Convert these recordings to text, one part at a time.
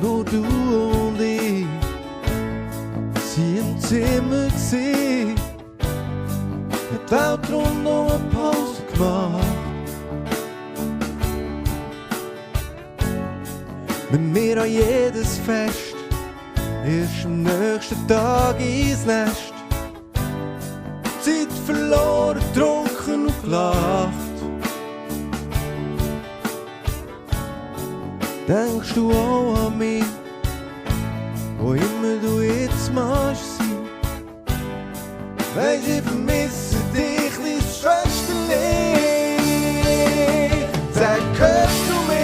nur du und ich, sie im Zimmer gesehen, hat die Welt rund um eine Pause gemacht. Mit mir an jedes Fest, erst am nächsten Tag ins Nest. Zeit verloren, getrunken und gelacht. Denkst du auch an mich, wo immer du jetzt magst sein? Weiss, ich vermisse dich, kleines Schwesterli. Sag, hörst du mich?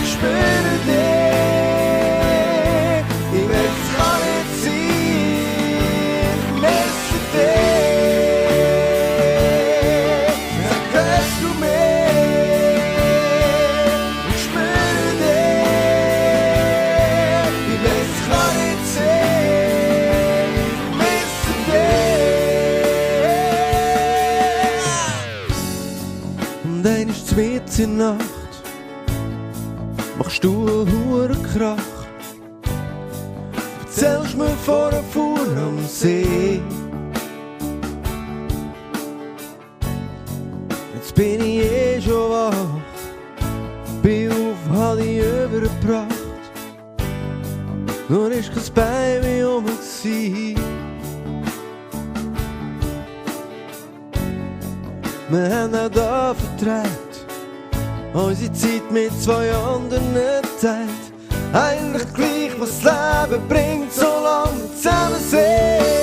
Ich spüre dich. Ich weiß, es kann nicht sein. Ich vermisse dich. Sag, hörst du mich? Ich spüre dich. Ich weiß, es kann nicht sein. Ich vermisse dich. Und dann ist es mitten in der Nacht, machst du einen Hurenkrach, erzählst mir von einer Fuhr am See. Jetzt bin ich schon wach, bin auf, hab dich übergebracht, nur ist kein Baby um gsi. Wir haben auch da vertreibt, unsere Zeit mit zwei anderen teilt. Eigentlich gleich, was das Leben bringt, solange wir zusammen sind.